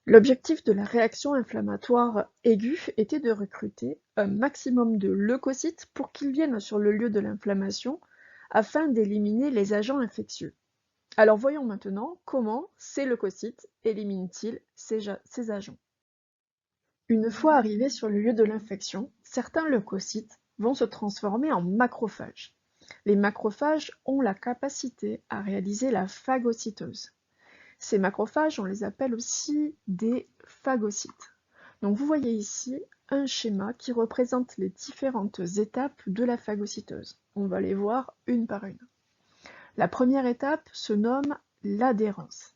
L'objectif de la réaction inflammatoire aiguë était de recruter un maximum de leucocytes pour qu'ils viennent sur le lieu de l'inflammation afin d'éliminer les agents infectieux. Alors voyons maintenant comment ces leucocytes éliminent-ils ces agents. Une fois arrivés sur le lieu de l'infection, certains leucocytes vont se transformer en macrophages. Les macrophages ont la capacité à réaliser la phagocytose. Ces macrophages, on les appelle aussi des phagocytes. Donc vous voyez ici un schéma qui représente les différentes étapes de la phagocytose. On va les voir une par une. La première étape se nomme l'adhérence.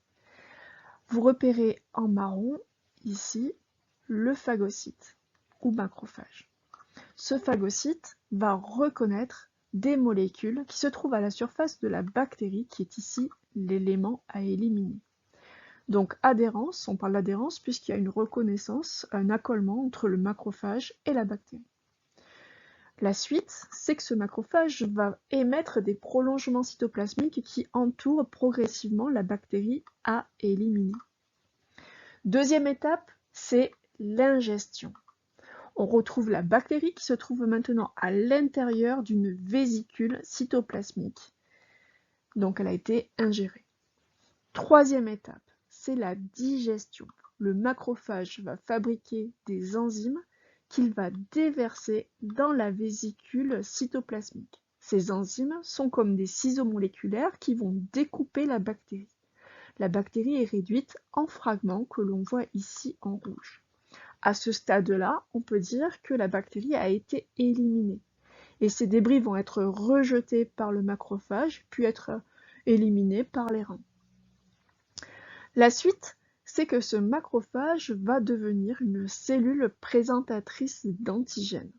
Vous repérez en marron ici le phagocyte ou macrophage. Ce phagocyte va reconnaître des molécules qui se trouvent à la surface de la bactérie qui est ici l'élément à éliminer. Donc adhérence, on parle d'adhérence puisqu'il y a une reconnaissance, un accolement entre le macrophage et la bactérie. La suite, c'est que ce macrophage va émettre des prolongements cytoplasmiques qui entourent progressivement la bactérie à éliminer. Deuxième étape, c'est l'ingestion. On retrouve la bactérie qui se trouve maintenant à l'intérieur d'une vésicule cytoplasmique. Donc elle a été ingérée. Troisième étape, c'est la digestion. Le macrophage va fabriquer des enzymes qu'il va déverser dans la vésicule cytoplasmique. Ces enzymes sont comme des ciseaux moléculaires qui vont découper la bactérie. La bactérie est réduite en fragments que l'on voit ici en rouge. À ce stade-là, on peut dire que la bactérie a été éliminée. Et ces débris vont être rejetés par le macrophage, puis être éliminés par les reins. La suite, c'est que ce macrophage va devenir une cellule présentatrice d'antigènes.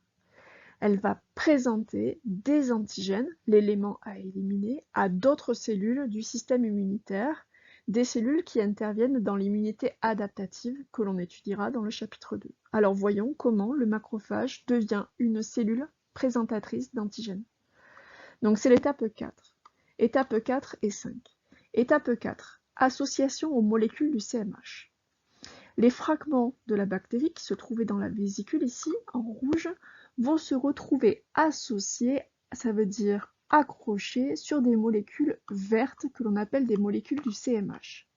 Elle va présenter des antigènes, l'élément à éliminer, à d'autres cellules du système immunitaire, des cellules qui interviennent dans l'immunité adaptative que l'on étudiera dans le chapitre 2. Alors voyons comment le macrophage devient une cellule présentatrice d'antigènes. Donc c'est l'étape 4. Étape 4 et 5. Étape 4. Association aux molécules du CMH. Les fragments de la bactérie qui se trouvaient dans la vésicule ici, en rouge, vont se retrouver associés, ça veut dire accrochés, sur des molécules vertes que l'on appelle des molécules du CMH.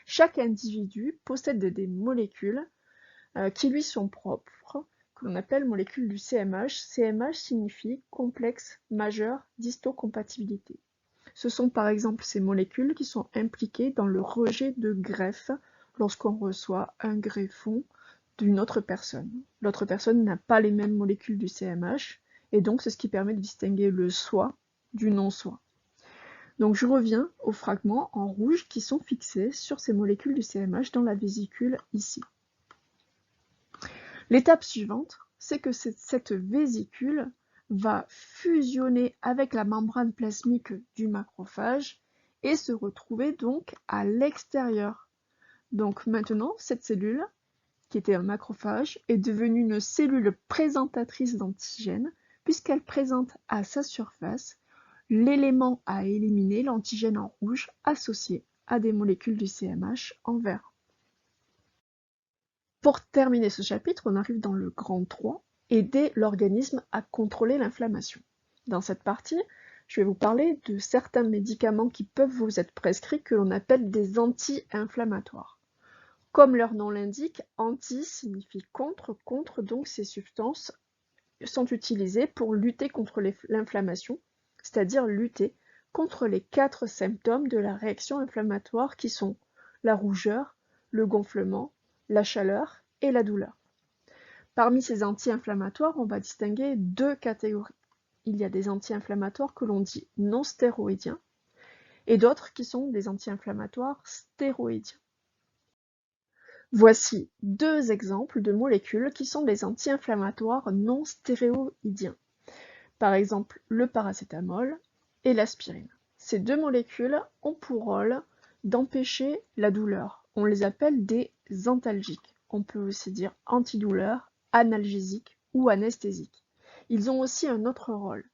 Chaque individu possède des molécules qui lui sont propres, que l'on appelle molécules du CMH. CMH signifie complexe majeur d'histocompatibilité. Ce sont par exemple ces molécules qui sont impliquées dans le rejet de greffe lorsqu'on reçoit un greffon d'une autre personne. L'autre personne n'a pas les mêmes molécules du CMH, et donc c'est ce qui permet de distinguer le soi du non-soi. Donc je reviens aux fragments en rouge qui sont fixés sur ces molécules du CMH dans la vésicule ici. L'étape suivante, c'est que cette vésicule va fusionner avec la membrane plasmique du macrophage et se retrouver donc à l'extérieur. Donc maintenant, cette cellule, qui était un macrophage, est devenue une cellule présentatrice d'antigènes, puisqu'elle présente à sa surface l'élément à éliminer, l'antigène en rouge, associé à des molécules du CMH en vert. Pour terminer ce chapitre, on arrive dans le grand 3, aider l'organisme à contrôler l'inflammation. Dans cette partie, je vais vous parler de certains médicaments qui peuvent vous être prescrits que l'on appelle des anti-inflammatoires. Comme leur nom l'indique, anti signifie contre, donc ces substances sont utilisées pour lutter contre l'inflammation, c'est-à-dire lutter contre les 4 symptômes de la réaction inflammatoire qui sont la rougeur, le gonflement, la chaleur et la douleur. Parmi ces anti-inflammatoires, on va distinguer 2 catégories. Il y a des anti-inflammatoires que l'on dit non stéroïdiens et d'autres qui sont des anti-inflammatoires stéroïdiens. Voici 2 exemples de molécules qui sont des anti-inflammatoires non stéroïdiens. Par exemple, le paracétamol et l'aspirine. Ces 2 molécules ont pour rôle d'empêcher la douleur. On les appelle des antalgiques. On peut aussi dire antidouleurs, analgésiques ou anesthésiques. Ils ont aussi un autre rôle.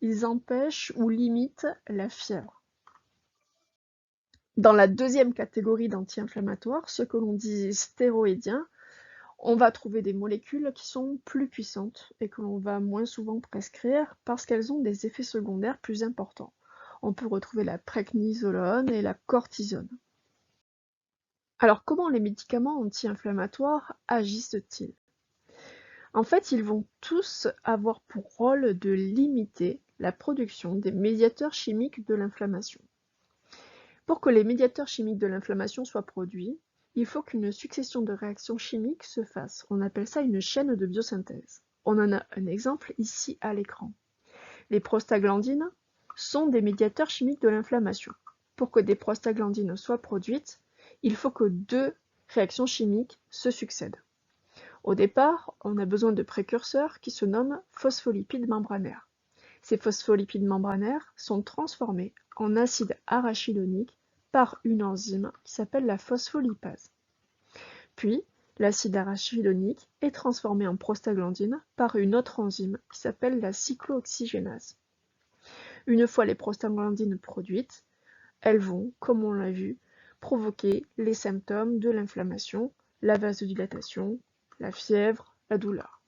Ils empêchent ou limitent la fièvre. Dans la deuxième catégorie d'anti-inflammatoires, ceux que l'on dit stéroïdiens, on va trouver des molécules qui sont plus puissantes et que l'on va moins souvent prescrire parce qu'elles ont des effets secondaires plus importants. On peut retrouver la prednisolone et la cortisone. Alors comment les médicaments anti-inflammatoires agissent-ils? En fait, ils vont tous avoir pour rôle de limiter la production des médiateurs chimiques de l'inflammation. Pour que les médiateurs chimiques de l'inflammation soient produits, il faut qu'une succession de réactions chimiques se fasse. On appelle ça une chaîne de biosynthèse. On en a un exemple ici à l'écran. Les prostaglandines sont des médiateurs chimiques de l'inflammation. Pour que des prostaglandines soient produites, il faut que deux réactions chimiques se succèdent. Au départ, on a besoin de précurseurs qui se nomment phospholipides membranaires. Ces phospholipides membranaires sont transformés en acide arachidonique par une enzyme qui s'appelle la phospholipase. Puis, l'acide arachidonique est transformé en prostaglandine par une autre enzyme qui s'appelle la cyclooxygénase. Une fois les prostaglandines produites, elles vont, comme on l'a vu, provoquer les symptômes de l'inflammation, la vasodilatation, la fièvre, la douleur.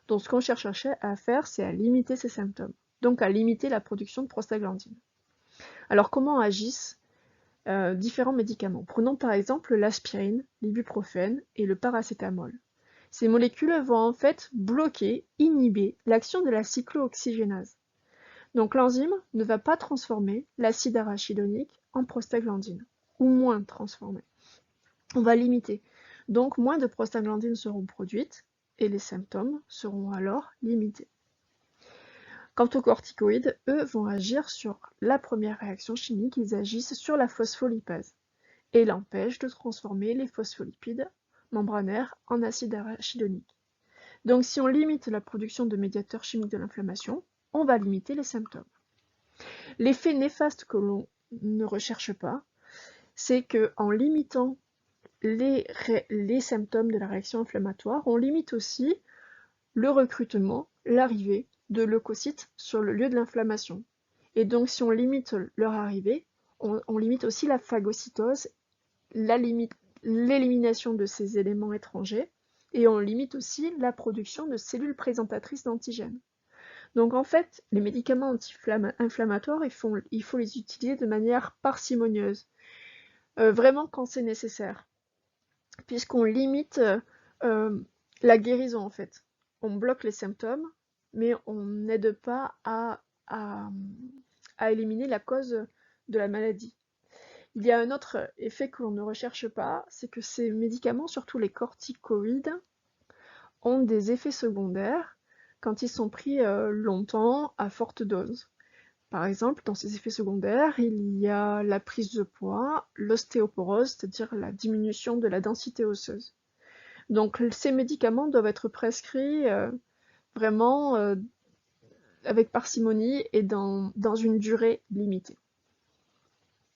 Donc ce qu'on cherche à faire, c'est à limiter ces symptômes, donc à limiter la production de prostaglandines. Alors comment agissent différents médicaments? Prenons par exemple l'aspirine, l'ibuprofène et le paracétamol. Ces molécules vont en fait bloquer, inhiber l'action de la cyclooxygénase. Donc l'enzyme ne va pas transformer l'acide arachidonique en prostaglandine, ou moins transformer. On va limiter. Donc moins de prostaglandines seront produites et les symptômes seront alors limités. Quant aux corticoïdes, eux vont agir sur la première réaction chimique, ils agissent sur la phospholipase et l'empêchent de transformer les phospholipides membranaires en acide arachidonique. Donc si on limite la production de médiateurs chimiques de l'inflammation, on va limiter les symptômes. L'effet néfaste que l'on ne recherche pas, c'est qu'en limitant les symptômes de la réaction inflammatoire, on limite aussi le recrutement, l'arrivée de leucocytes sur le lieu de l'inflammation. Et donc si on limite leur arrivée, on limite aussi la phagocytose, l'élimination de ces éléments étrangers, et on limite aussi la production de cellules présentatrices d'antigènes. Donc en fait, les médicaments anti-inflammatoires, il faut les utiliser de manière parcimonieuse, vraiment quand c'est nécessaire, puisqu'on limite la guérison en fait. On bloque les symptômes, mais on n'aide pas à éliminer la cause de la maladie. Il y a un autre effet que l'on ne recherche pas, c'est que ces médicaments, surtout les corticoïdes, ont des effets secondaires quand ils sont pris longtemps à forte dose. Par exemple, dans ces effets secondaires, il y a la prise de poids, l'ostéoporose, c'est-à-dire la diminution de la densité osseuse. Donc ces médicaments doivent être prescrits vraiment avec parcimonie et dans une durée limitée.